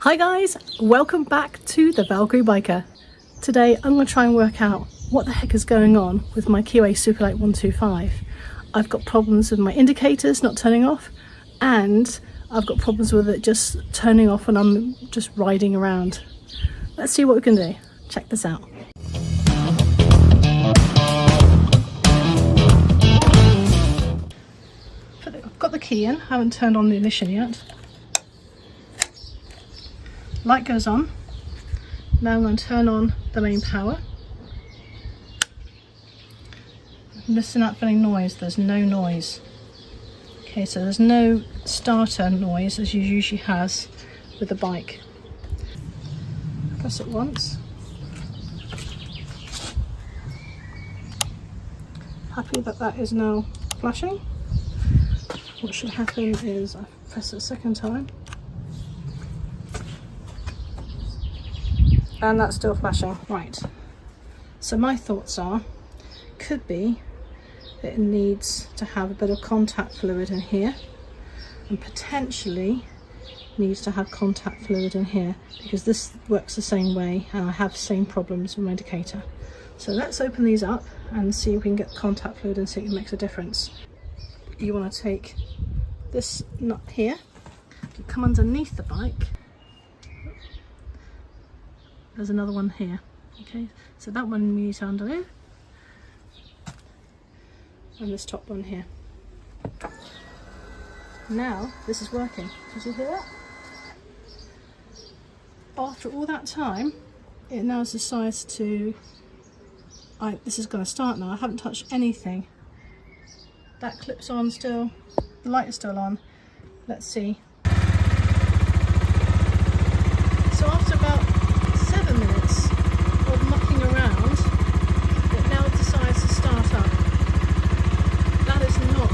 Hi guys, welcome back to the Valkyrie Biker. Today I'm going to try and work out what the heck is going on with my QA Superlight 125. I've got problems with my indicators not turning off, and I've got problems with it just turning off when I'm just riding around. Let's see what we can do. Check this out. I've got the key in, haven't turned on the ignition yet. Light goes on. Now I'm going to turn on the main power. Listen out for any noise. There's no noise. Okay, so there's no starter noise as you usually has with the bike. Press it once. Happy that that is now flashing. What should happen is I press it a second time. And that's still flashing. Right, so my thoughts are, could be that it needs to have a bit of contact fluid in here, and potentially needs to have contact fluid in here, because this works the same way and I have the same problems with my indicator. So let's open these up and see if we can get contact fluid and see if it makes a difference. You want to take this nut here, you come underneath the bike. There's another one here. Okay, so that one we need to undo, and this top one here. Now this is working. Did you hear that? After all that time, it now decides to. This is going to start now. I haven't touched anything. That clips on still. The light is still on. Let's see. So after about 7 minutes of mucking around, it now decides to start up. That is not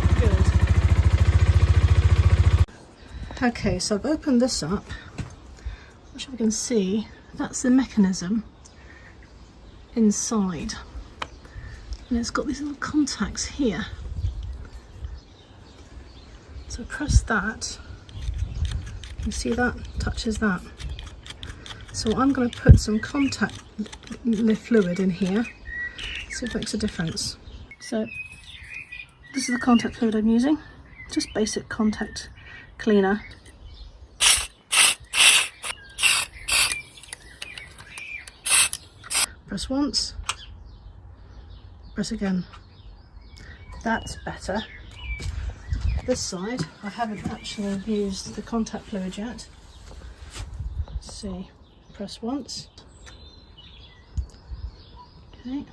good. Okay, so I've opened this up. Which we can see, that's the mechanism inside. And it's got these little contacts here. So press that. You see that? Touches that. So I'm going to put some contact fluid in here, see if it makes a difference. So this is the contact fluid I'm using, just basic contact cleaner. Press once, press again. That's better. This side, I haven't actually used the contact fluid yet. Let's see. Press once. Okay.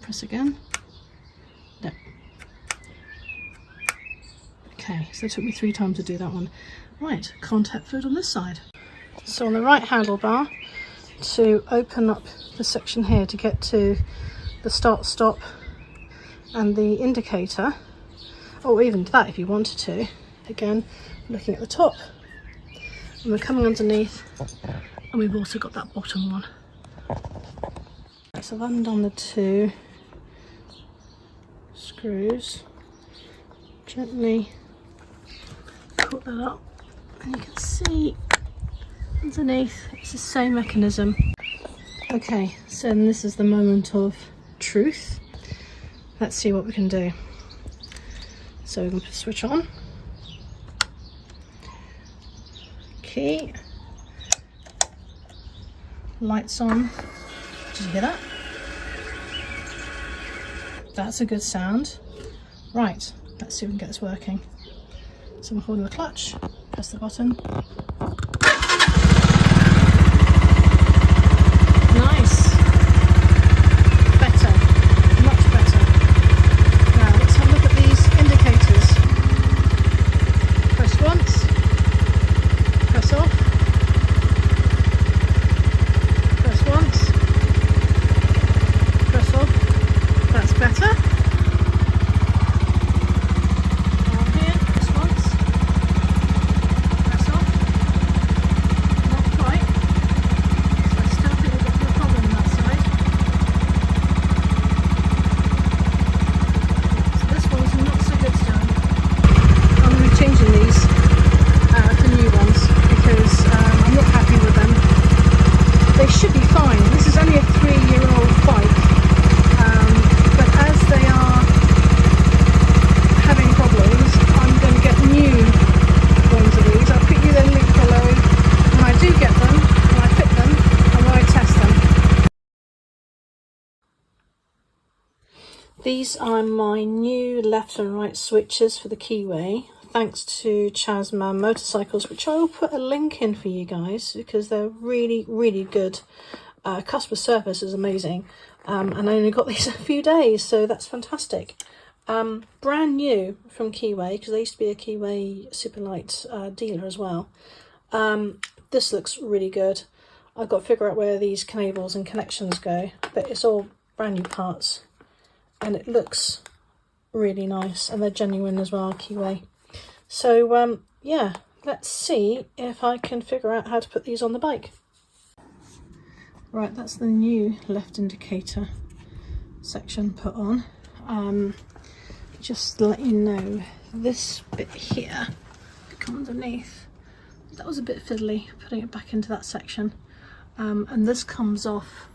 Press again. No. Okay, so it took me 3 times to do that one. Right, contact fluid on this side. So on the right handlebar, to open up the section here to get to the start stop and the indicator, or even that if you wanted to. Again, looking at the top. And we're coming underneath, and we've also got that bottom one. So I've undone the 2 screws, gently put that up, and you can see underneath it's the same mechanism. Okay, so this is the moment of truth. Let's see what we can do. So we're going to switch on. Key, lights on. Did you hear that? That's a good sound. Right, let's see if we can get this working. So I'm holding the clutch, press the button. Nice. Better, much better. Now let's have a look at these indicators. Press once. Press off. Press once. Press off. That's better. On here, press once. Press off. These are my new left and right switches for the keyway, thanks to Chaz Mann Motorcycles, which I will put a link in for you guys because they're really, really good. Customer service is amazing, and I only got these a few days, so that's fantastic. Brand new from Keyway, because they used to be a Keyway Superlight dealer as well. This looks really good. I've got to figure out where these cables and connections go, but it's all brand new parts. And it looks really nice, and they're genuine as well, Keyway. So yeah, let's see if I can figure out how to put these on the bike. Right, that's the new left indicator section put on. Just to let you know, this bit here, come underneath, that was a bit fiddly, putting it back into that section. And this comes off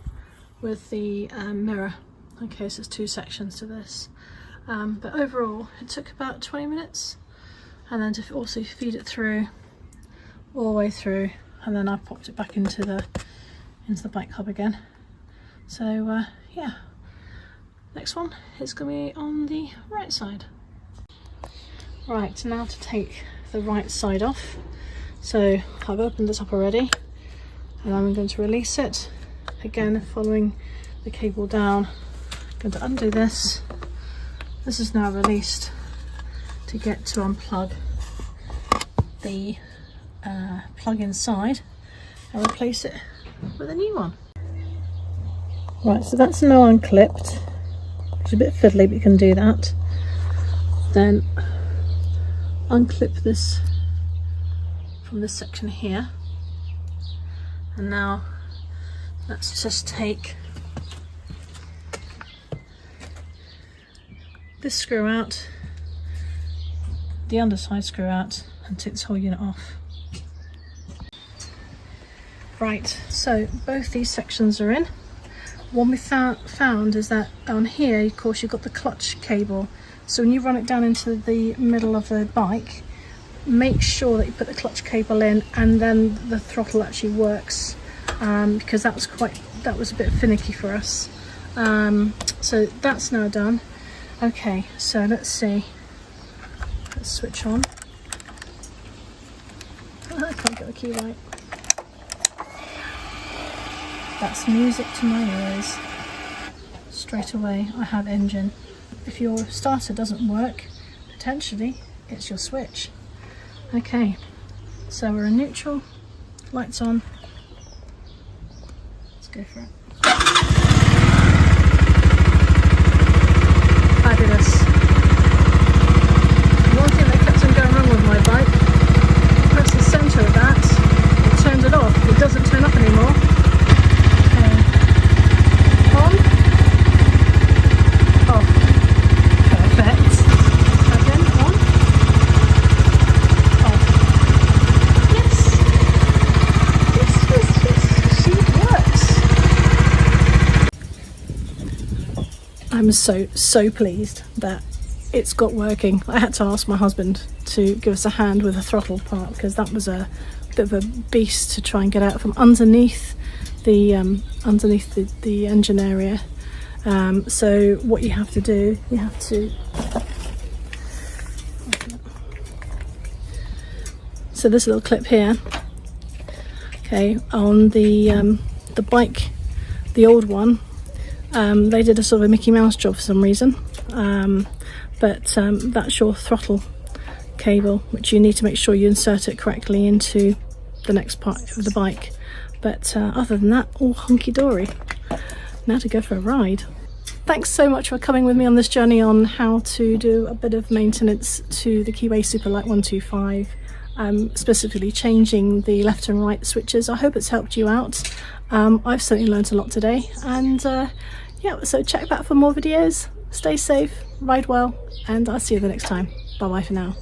with the mirror. Okay, so there's two sections to this, but overall it took about 20 minutes, and then to also feed it through all the way through, and then I popped it back into the bike hub again. So yeah, next one is going to be on the right side. Right, now to take the right side off. So I've opened this up already, and I'm going to release it again, following the cable down. I'm going to undo this. This is now released to get to unplug the plug inside and replace it with a new one. Right, so that's now unclipped. It's a bit fiddly, but you can do that. Then unclip this from this section here, and now let's just take this screw out, the underside screw out, and take this whole unit off. Right, so both these sections are in. What we found is that on here, of course, you've got the clutch cable. So when you run it down into the middle of the bike, make sure that you put the clutch cable in, and then the throttle actually works, because that was a bit finicky for us. So that's now done. Okay, so let's see. Let's switch on. Oh, I can't get the key right. That's music to my ears. Straight away, I have engine. If your starter doesn't work, potentially it's your switch. Okay, so we're in neutral, lights on. Let's go for it. Fabulous. One thing that kept on going wrong with my bike, press the centre of that, it turned it off. It doesn't turn up anymore. On, off. Perfect. Again, on, off. Yes. Yes, she works. I'm so pleased that it's got working. I had to ask my husband to give us a hand with the throttle part, because that was a bit of a beast to try and get out from underneath the engine area. So what you have to do, you have to, so this little clip here, okay, on the bike, the old one, they did a sort of a Mickey Mouse job for some reason, but that's your throttle cable, which you need to make sure you insert it correctly into the next part of the bike. But other than that, all hunky-dory. Now to go for a ride. Thanks so much for coming with me on this journey on how to do a bit of maintenance to the Keyway Superlight 125, specifically changing the left and right switches. I hope it's helped you out. I've certainly learned a lot today, and yeah, so check back for more videos. Stay safe, ride well, and I'll see you the next time. Bye bye for now.